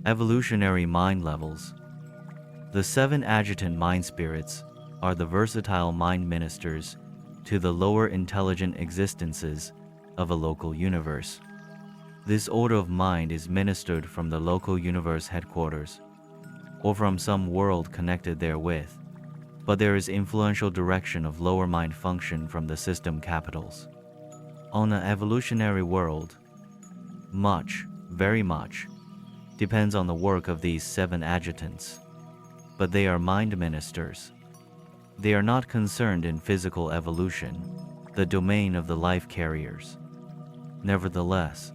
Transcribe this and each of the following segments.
Evolutionary mind levels. The 7 adjutant mind spirits are the versatile mind ministers to the lower intelligent existences of a local universe. This order of mind is ministered from the local universe headquarters, or from some world connected therewith, but there is influential direction of lower mind function from the system capitals. On an evolutionary world, much, very much, depends on the work of these 7 adjutants, but they are mind ministers. They are not concerned in physical evolution, the domain of the life carriers. Nevertheless,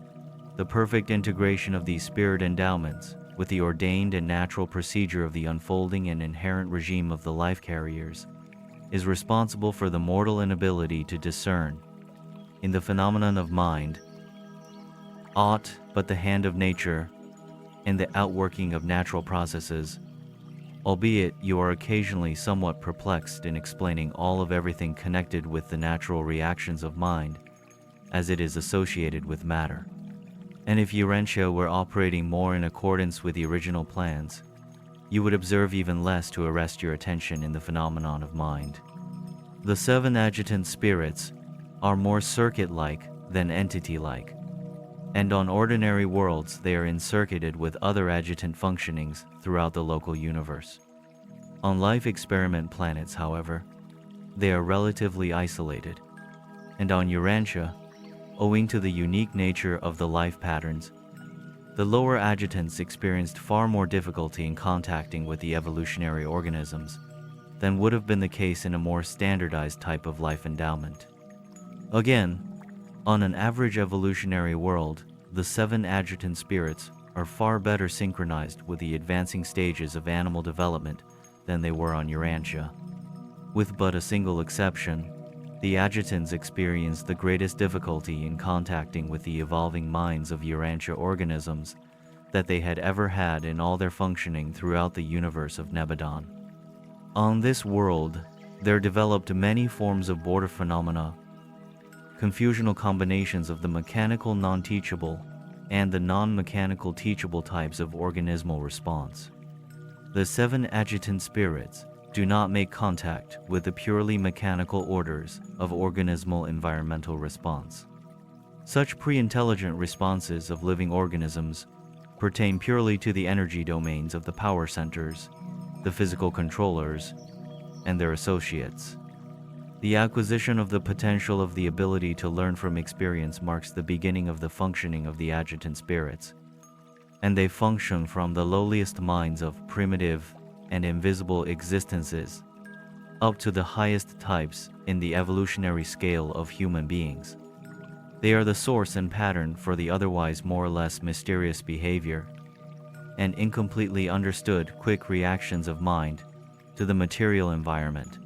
the perfect integration of these spirit endowments with the ordained and natural procedure of the unfolding and inherent regime of the life carriers is responsible for the mortal inability to discern, in the phenomenon of mind, aught but the hand of nature and the outworking of natural processes, albeit you are occasionally somewhat perplexed in explaining all of everything connected with the natural reactions of mind as it is associated with matter. And if Urantia were operating more in accordance with the original plans, you would observe even less to arrest your attention in the phenomenon of mind. The 7 adjutant spirits are more circuit-like than entity-like, and on ordinary worlds they are encircuited with other adjutant functionings throughout the local universe. On life experiment planets, however, they are relatively isolated, and on Urantia, owing to the unique nature of the life patterns, the lower adjutants experienced far more difficulty in contacting with the evolutionary organisms than would have been the case in a more standardized type of life endowment. Again, on an average evolutionary world, the 7 adjutant spirits are far better synchronized with the advancing stages of animal development than they were on Urantia. With but a single exception, the adjutants experienced the greatest difficulty in contacting with the evolving minds of Urantia organisms that they had ever had in all their functioning throughout the universe of Nebadon. On this world, there developed many forms of border phenomena, confusional combinations of the mechanical non-teachable and the non-mechanical teachable types of organismal response. The 7 adjutant spirits do not make contact with the purely mechanical orders of organismal environmental response. Such pre-intelligent responses of living organisms pertain purely to the energy domains of the power centers, the physical controllers, and their associates. The acquisition of the potential of the ability to learn from experience marks the beginning of the functioning of the adjutant spirits, and they function from the lowliest minds of primitive and invisible existences up to the highest types in the evolutionary scale of human beings. They are the source and pattern for the otherwise more or less mysterious behavior and incompletely understood quick reactions of mind to the material environment.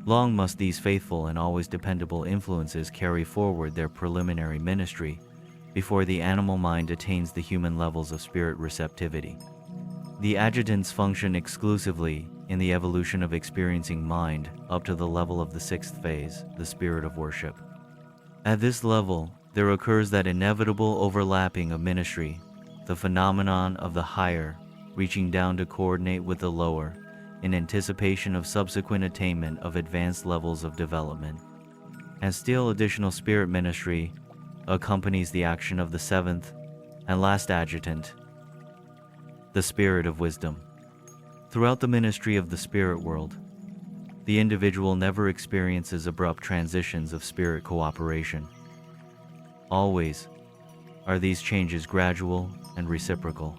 Long must these faithful and always dependable influences carry forward their preliminary ministry before the animal mind attains the human levels of spirit receptivity. The adjutants function exclusively in the evolution of experiencing mind up to the level of the 6th phase, the spirit of worship. At this level, there occurs that inevitable overlapping of ministry, the phenomenon of the higher reaching down to coordinate with the lower in anticipation of subsequent attainment of advanced levels of development. And still additional spirit ministry accompanies the action of the 7th and last adjutant, the spirit of wisdom. Throughout the ministry of the spirit world, the individual never experiences abrupt transitions of spirit cooperation. Always are these changes gradual and reciprocal.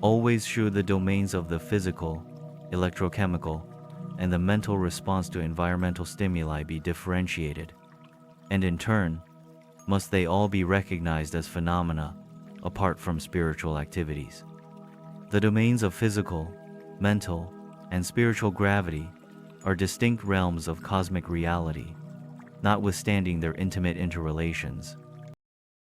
Always should the domains of the physical, electrochemical, and the mental response to environmental stimuli be differentiated, and in turn, must they all be recognized as phenomena apart from spiritual activities. The domains of physical, mental, and spiritual gravity are distinct realms of cosmic reality, notwithstanding their intimate interrelations.